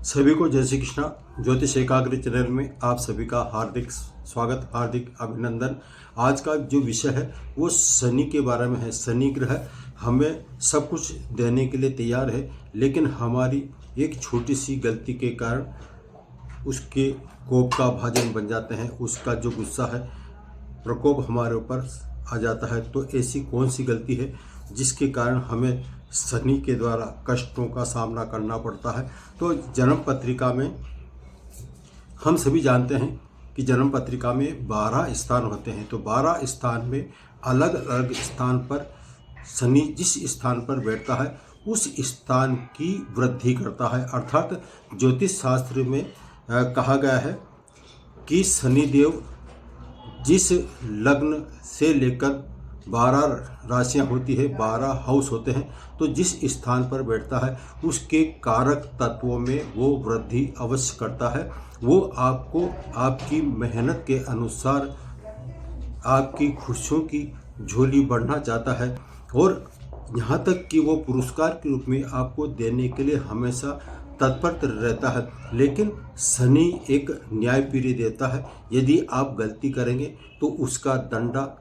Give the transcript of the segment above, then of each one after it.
सभी को जय श्री कृष्णा। ज्योतिष एकाग्र चैनल में आप सभी का हार्दिक स्वागत, हार्दिक अभिनंदन। आज का जो विषय है वो शनि के बारे में है। शनि ग्रह हमें सब कुछ देने के लिए तैयार है, लेकिन हमारी एक छोटी सी गलती के कारण उसके कोप का भाजन बन जाते हैं। उसका जो गुस्सा है, प्रकोप हमारे ऊपर आ जाता है। तो ऐसी कौन सी गलती है जिसके कारण हमें शनि के द्वारा कष्टों का सामना करना पड़ता है? तो जन्म पत्रिका में हम सभी जानते हैं कि जन्म पत्रिका में 12 स्थान होते हैं। तो 12 स्थान में अलग अलग स्थान पर शनि जिस स्थान पर बैठता है उस स्थान की वृद्धि करता है। अर्थात ज्योतिष शास्त्र में कहा गया है कि शनिदेव जिस लग्न से लेकर 12 राशियां होती है, 12 हाउस होते हैं, तो जिस स्थान पर बैठता है उसके कारक तत्वों में वो वृद्धि अवश्य करता है। वो आपको आपकी मेहनत के अनुसार आपकी खुशियों की झोली बढ़ना चाहता है, और यहाँ तक कि वो पुरस्कार के रूप में आपको देने के लिए हमेशा तत्पर रहता है। लेकिन शनि एक न्यायप्रिय देवता है। यदि आप गलती करेंगे तो उसका दंडा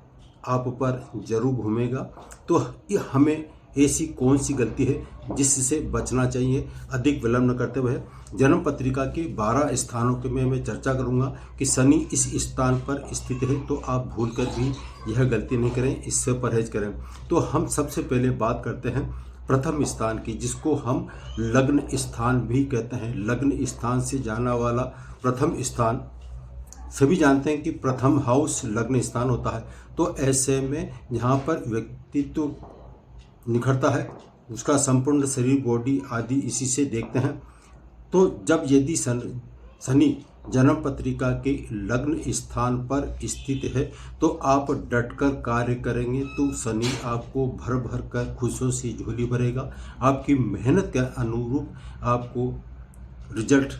आप पर जरूर घूमेगा। तो हमें ऐसी कौन सी गलती है जिससे बचना चाहिए? अधिक विलंब न करते हुए जन्म पत्रिका के 12 स्थानों के में मैं चर्चा करूंगा कि शनि इस स्थान पर स्थित है, तो आप भूलकर भी यह गलती नहीं करें, इससे परहेज करें। तो हम सबसे पहले बात करते हैं प्रथम स्थान की, जिसको हम लग्न स्थान भी कहते हैं। लग्न स्थान से जाना वाला प्रथम स्थान, सभी जानते हैं कि प्रथम हाउस लग्न स्थान होता है। तो ऐसे में यहाँ पर व्यक्तित्व निखरता है, उसका संपूर्ण शरीर, बॉडी आदि इसी से देखते हैं। तो जब यदि शनि जन्म पत्रिका के लग्न स्थान पर स्थित है तो आप डटकर कार्य करेंगे तो शनि आपको भर भर कर खुशियों से झोली भरेगा। आपकी मेहनत के अनुरूप आपको रिजल्ट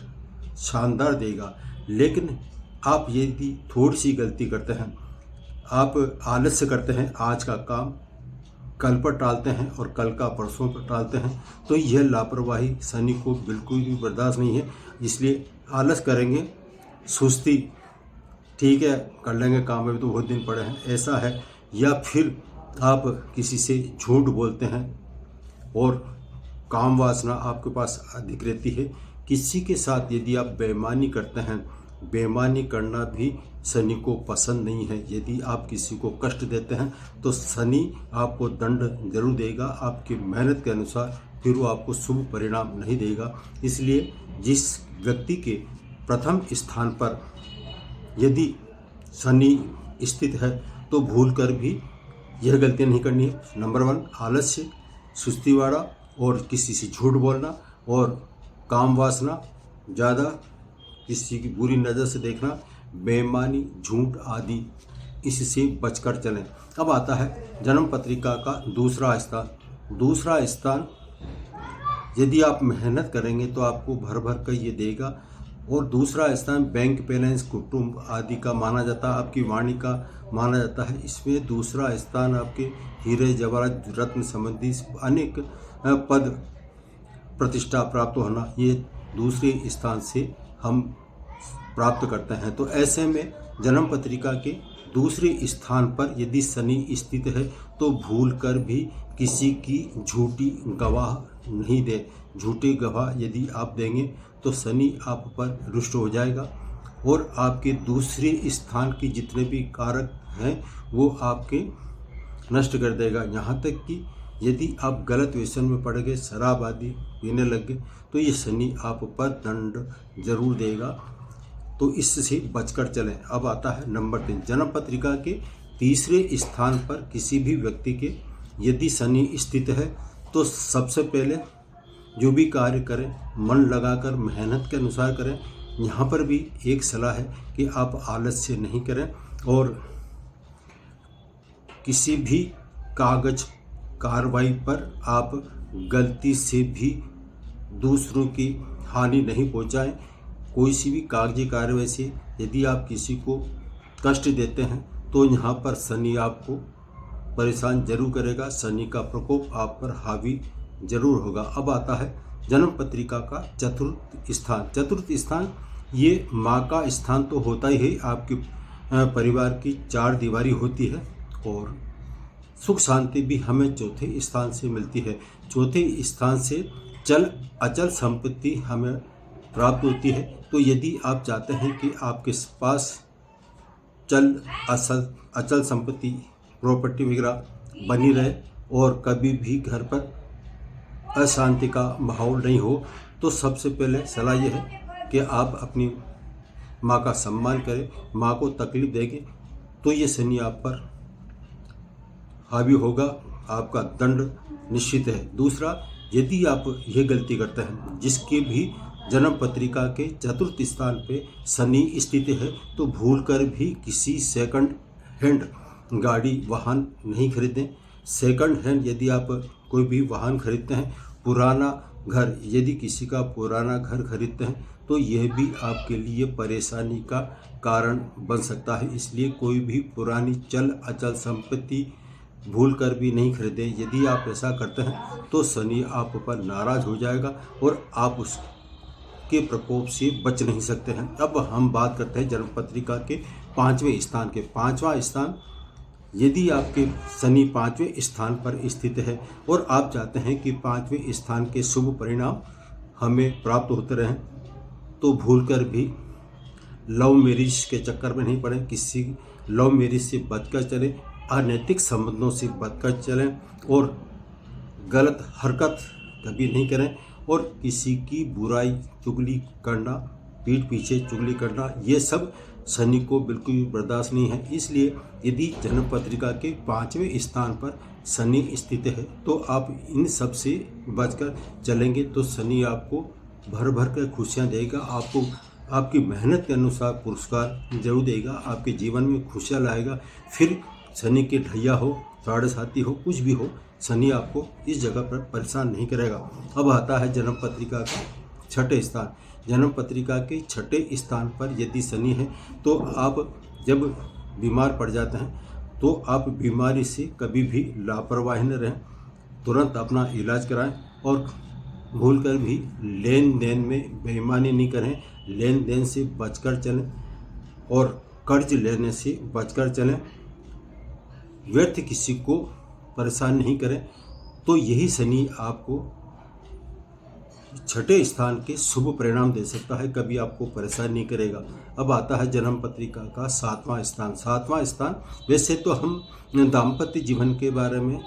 शानदार देगा। लेकिन आप यदि थोड़ी सी गलती करते हैं, आप आलस्य करते हैं, आज का काम कल पर टालते हैं और कल का परसों पर टालते हैं, तो यह लापरवाही शनि को बिल्कुल भी बर्दाश्त नहीं है। इसलिए आलस करेंगे, सुस्ती, ठीक है कर लेंगे, काम में तो बहुत दिन पड़े हैं, ऐसा है। या फिर आप किसी से झूठ बोलते हैं और काम वासना आपके पास अधिक रहती है। किसी के साथ यदि आप बेईमानी करते हैं, बेईमानी करना भी शनि को पसंद नहीं है। यदि आप किसी को कष्ट देते हैं तो शनि आपको दंड जरूर देगा, आपकी मेहनत के अनुसार, फिर वो आपको शुभ परिणाम नहीं देगा। इसलिए जिस व्यक्ति के प्रथम स्थान पर यदि शनि स्थित है तो भूल कर भी यह गलती नहीं करनी है। नंबर 1 आलस्य, सुस्तीवाड़ा और किसी से झूठ बोलना और काम वासना ज़्यादा, किसी की बुरी नज़र से देखना, बेईमानी, झूठ आदि, इससे बचकर चलें। अब आता है जन्म पत्रिका का दूसरा स्थान। दूसरा स्थान यदि आप मेहनत करेंगे तो आपको भर भर कर ये देगा। और दूसरा स्थान बैंक बैलेंस, कुटुंब आदि का माना जाता है, आपकी वाणी का माना जाता है। इसमें दूसरा स्थान आपके हीरे जवाहरात रत्न संबंधी अनेक पद प्रतिष्ठा प्राप्त होना, ये दूसरे स्थान से हम प्राप्त करते हैं। तो ऐसे में जन्म पत्रिका के दूसरे स्थान पर यदि शनि स्थित है तो भूल कर भी किसी की झूठी गवाह नहीं दे। झूठी गवाह यदि आप देंगे तो शनि आप पर रुष्ट हो जाएगा और आपके दूसरे स्थान के जितने भी कारक हैं वो आपके नष्ट कर देगा। यहाँ तक कि यदि आप गलत व्यसन में पड़ गए, शराब आदि पीने लग गए, तो ये शनि आप पर दंड जरूर देगा। तो इससे बचकर चलें। अब आता है नंबर 3, जन्म पत्रिका के तीसरे स्थान पर किसी भी व्यक्ति के यदि शनि स्थित है तो सबसे पहले जो भी कार्य करें मन लगाकर मेहनत के अनुसार करें। यहाँ पर भी एक सलाह है कि आप आलस्य नहीं करें और किसी भी कागज कार्रवाई पर आप गलती से भी दूसरों की हानि नहीं पहुँचाएं। कोई सी भी कागजी कार्रवाई से यदि आप किसी को कष्ट देते हैं तो यहाँ पर शनि आपको परेशान जरूर करेगा, शनि का प्रकोप आप पर हावी जरूर होगा। अब आता है जन्म पत्रिका का चतुर्थ स्थान। चतुर्थ स्थान ये माँ का स्थान तो होता ही है, आपके परिवार की चार दीवारी होती है और सुख शांति भी हमें चौथे स्थान से मिलती है। चौथे स्थान से चल अचल संपत्ति हमें प्राप्त होती है। तो यदि आप चाहते हैं कि आपके पास चल अचल संपत्ति प्रॉपर्टी वगैरह बनी रहे और कभी भी घर पर अशांति का माहौल नहीं हो, तो सबसे पहले सलाह यह है कि आप अपनी माँ का सम्मान करें। माँ को तकलीफ देंगे तो ये शनि आप पर हावी होगा, आपका दंड निश्चित है। दूसरा, यदि आप ये गलती करते हैं जिसके भी जन्म पत्रिका के चतुर्थ स्थान पे शनि स्थित है, तो भूलकर भी किसी सेकंड हैंड गाड़ी वाहन नहीं खरीदें। सेकंड हैंड यदि आप कोई भी वाहन खरीदते हैं, पुराना घर यदि किसी का पुराना घर खरीदते हैं, तो यह भी आपके लिए परेशानी का कारण बन सकता है। इसलिए कोई भी पुरानी चल अचल संपत्ति भूल कर भी नहीं खरीदें। यदि आप ऐसा करते हैं तो शनि आप पर नाराज हो जाएगा और आप उसके प्रकोप से बच नहीं सकते हैं। अब हम बात करते हैं जन्म पत्रिका के 5वें स्थान के। 5वां स्थान, यदि आपके शनि 5वें स्थान पर स्थित है और आप चाहते हैं कि 5वें स्थान के शुभ परिणाम हमें प्राप्त होते रहें, तो भूलकर भी लव मैरिज के चक्कर में नहीं पड़े। किसी लव मैरिज से बचकर चलें, अनैतिक संबंधों से बचकर चलें और गलत हरकत कभी नहीं करें। और किसी की बुराई चुगली करना, पीठ पीछे चुगली करना, ये सब शनि को बिल्कुल भी बर्दाश्त नहीं है। इसलिए यदि जन्म पत्रिका के 5वें स्थान पर शनि स्थित है तो आप इन सब से बचकर चलेंगे तो शनि आपको भर भर कर खुशियाँ देगा, आपको आपकी मेहनत के अनुसार पुरस्कार जरूर देगा, आपके जीवन में खुशियाँ लाएगा। फिर शनि के ढैया हो, साढ़े साथी हो, कुछ भी हो, शनि आपको इस जगह पर परेशान नहीं करेगा। अब आता है जन्म पत्रिका का छठे स्थान। जन्म पत्रिका के छठे स्थान पर यदि शनि है तो आप जब बीमार पड़ जाते हैं तो आप बीमारी से कभी भी लापरवाही न रहें, तुरंत अपना इलाज कराएं और भूलकर भी लेन देन में बेईमानी नहीं करें, लेन देन से बचकर चलें और कर्ज लेने से बचकर चलें, व्यर्थ किसी को परेशान नहीं करें। तो यही शनि आपको छठे स्थान के शुभ परिणाम दे सकता है, कभी आपको परेशान नहीं करेगा। अब आता है जन्म पत्रिका का 7वां स्थान। 7वां स्थान, वैसे तो हम दाम्पत्य जीवन के बारे में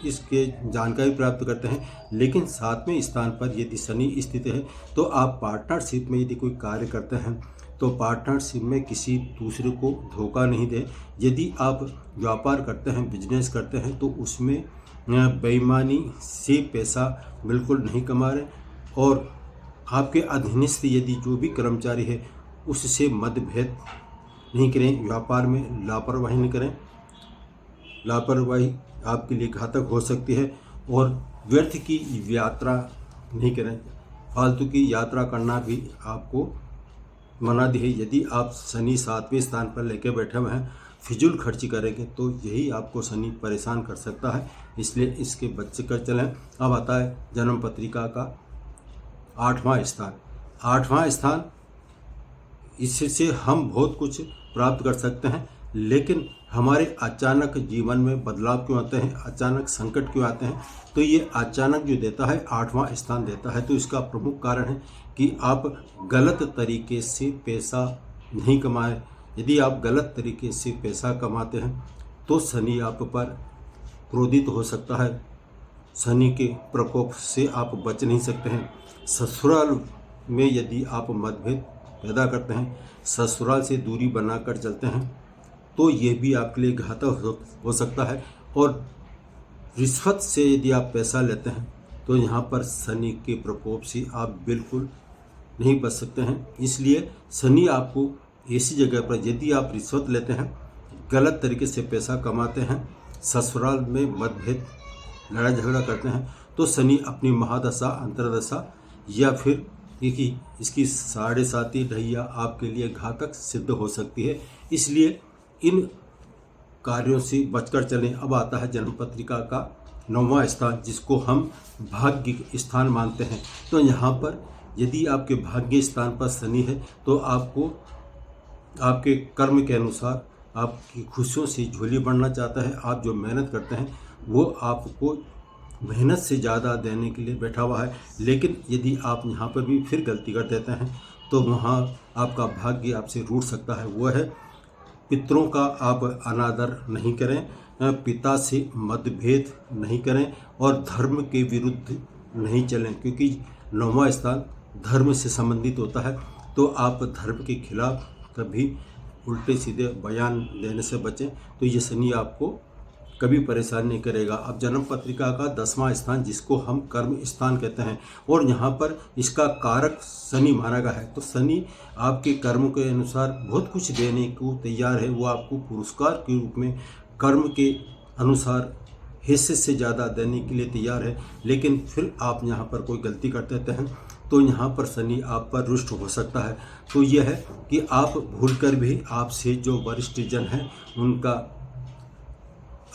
इसके जानकारी प्राप्त करते हैं, लेकिन 7वें स्थान पर यदि शनि स्थित है तो आप पार्टनरशिप में यदि कोई कार्य करते हैं तो पार्टनरशिप में किसी दूसरे को धोखा नहीं दें। यदि आप व्यापार करते हैं, बिजनेस करते हैं, तो उसमें बेईमानी से पैसा बिल्कुल नहीं कमा रहे और आपके अधीनस्थ यदि जो भी कर्मचारी है उससे मतभेद नहीं करें, व्यापार में लापरवाही नहीं करें। लापरवाही आपके लिए घातक हो सकती है और व्यर्थ की यात्रा नहीं करें। फालतू की यात्रा करना भी आपको मना दी है। यदि आप शनि 7वें स्थान पर लेकर बैठे हुए हैं, फिजूल खर्ची करेंगे तो यही आपको शनि परेशान कर सकता है, इसलिए इसके बच कर चलें। अब आता है जन्म पत्रिका का 8वां स्थान। 8वां स्थान, इससे हम बहुत कुछ प्राप्त कर सकते हैं, लेकिन हमारे अचानक जीवन में बदलाव क्यों आते हैं, अचानक संकट क्यों आते हैं, तो ये अचानक जो देता है 8वां स्थान देता है। तो इसका प्रमुख कारण है कि आप गलत तरीके से पैसा नहीं कमाएं। यदि आप गलत तरीके से पैसा कमाते हैं तो शनि आप पर क्रोधित हो सकता है, शनि के प्रकोप से आप बच नहीं सकते हैं। ससुराल में यदि आप मतभेद पैदा करते हैं, ससुराल से दूरी बनाकर चलते हैं, तो ये भी आपके लिए घातक हो सकता है। और रिश्वत से यदि आप पैसा लेते हैं तो यहाँ पर शनि के प्रकोप से आप बिल्कुल नहीं बच सकते हैं। इसलिए शनि आपको ऐसी जगह पर, यदि आप रिश्वत लेते हैं, गलत तरीके से पैसा कमाते हैं, ससुराल में मतभेद लड़ाई झगड़ा करते हैं, तो शनि अपनी महादशा, अंतरदशा या फिर इसकी साढ़े साती ढैया आपके लिए घातक सिद्ध हो सकती है। इसलिए इन कार्यों से बचकर चलें। अब आता है जन्म पत्रिका का 9वां स्थान जिसको हम भाग्य स्थान मानते हैं। तो यहाँ पर यदि आपके भाग्य स्थान पर शनि है तो आपको आपके कर्म के अनुसार आपकी खुशियों से झोली बढ़ना चाहता है। आप जो मेहनत करते हैं वो आपको मेहनत से ज़्यादा देने के लिए बैठा हुआ है। लेकिन यदि आप यहाँ पर भी फिर गलती कर देते हैं तो वहाँ आपका भाग्य आपसे रूठ सकता है। वो है पितरों का आप अनादर नहीं करें, पिता से मतभेद नहीं करें और धर्म के विरुद्ध नहीं चलें, क्योंकि 9वां स्थान धर्म से संबंधित होता है। तो आप धर्म के खिलाफ कभी उल्टे सीधे बयान देने से बचें, तो ये शनि आपको कभी परेशान नहीं करेगा। अब जन्म पत्रिका का 10वां स्थान जिसको हम कर्म स्थान कहते हैं और यहाँ पर इसका कारक शनि माना गया है। तो शनि आपके कर्म के अनुसार बहुत कुछ देने को तैयार है। वो आपको पुरस्कार के रूप में कर्म के अनुसार हिस्से से ज़्यादा देने के लिए तैयार है। लेकिन फिर आप यहाँ पर कोई गलती कर देते हैं तो यहाँ पर शनि आप पर रुष्ट हो सकता है। तो यह है कि आप भूलकर भी आपसे जो वरिष्ठ जन हैं उनका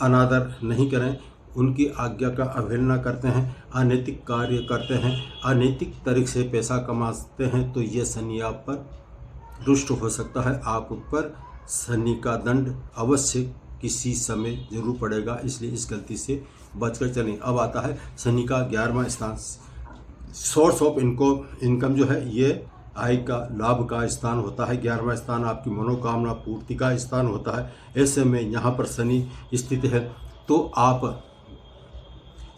अनादर नहीं करें, उनकी आज्ञा का अवहेलना करते हैं, अनैतिक कार्य करते हैं, अनैतिक तरीके से पैसा कमाते हैं, तो ये शनि आप पर रुष्ट हो सकता है। आप पर शनि का दंड अवश्य किसी समय जरूर पड़ेगा, इसलिए इस गलती से बचकर चलें। अब आता है शनि का 11वां स्थान। सोर्स ऑफ इनकम जो है ये आय का लाभ का स्थान होता है। 11वां स्थान आपकी मनोकामना पूर्ति का स्थान होता है। ऐसे में यहाँ पर शनि स्थित है तो आप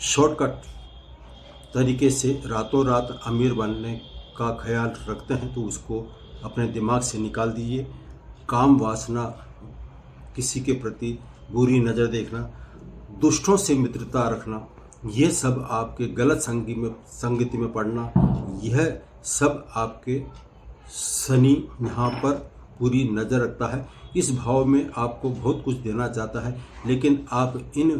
शॉर्टकट तरीके से रातों रात अमीर बनने का ख्याल रखते हैं तो उसको अपने दिमाग से निकाल दीजिए। काम वासना, किसी के प्रति बुरी नज़र देखना, दुष्टों से मित्रता रखना, ये सब आपके गलत संगति में पड़ना, यह सब आपके शनि यहाँ पर पूरी नज़र रखता है। इस भाव में आपको बहुत कुछ देना चाहता है, लेकिन आप इन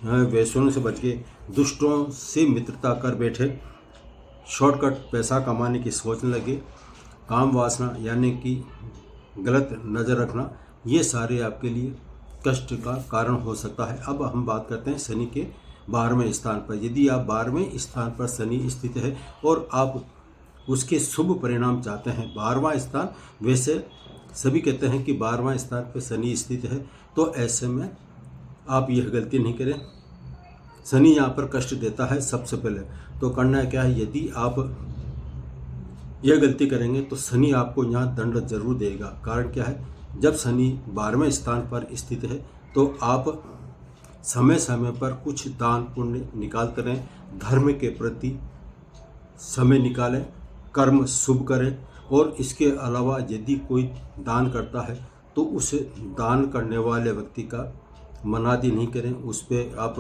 व्यसनों से बच के दुष्टों से मित्रता कर बैठे, शॉर्टकट पैसा कमाने की सोचने लगे, काम वासना यानी कि गलत नज़र रखना, ये सारे आपके लिए कष्ट का कारण हो सकता है। अब हम बात करते हैं शनि के 12वें स्थान पर। यदि आप 12वें स्थान पर शनि स्थित है और आप उसके शुभ परिणाम चाहते हैं, 12वां स्थान वैसे सभी कहते हैं कि 12वां स्थान पर शनि स्थित है, तो ऐसे में आप यह गलती नहीं करें। शनि यहाँ पर कष्ट देता है। सबसे पहले तो करना क्या है, यदि आप यह गलती करेंगे तो शनि आपको यहाँ दंड जरूर देगा। कारण क्या है, जब शनि 12वें स्थान पर स्थित है तो आप समय समय पर कुछ दान पुण्य निकालते रहें, धर्म के प्रति समय निकालें, कर्म शुभ करें। और इसके अलावा यदि कोई दान करता है तो उस दान करने वाले व्यक्ति का मनादी नहीं करें, उस पर आप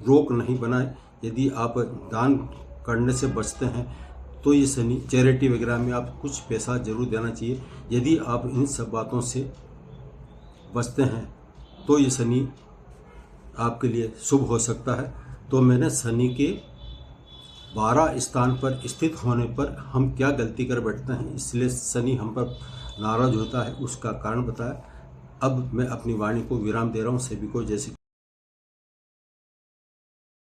रोक नहीं बनाएं। यदि आप दान करने से बचते हैं तो ये शनि चैरिटी वगैरह में आप कुछ पैसा जरूर देना चाहिए। यदि आप इन सब बातों से बचते हैं तो ये शनि आपके लिए शुभ हो सकता है। तो मैंने शनि के 12 स्थान पर स्थित होने पर हम क्या गलती कर बैठते हैं, इसलिए शनि हम पर नाराज होता है, उसका कारण बताया। अब मैं अपनी वाणी को विराम दे रहा हूँ। सभी को जय श्री कृष्ण।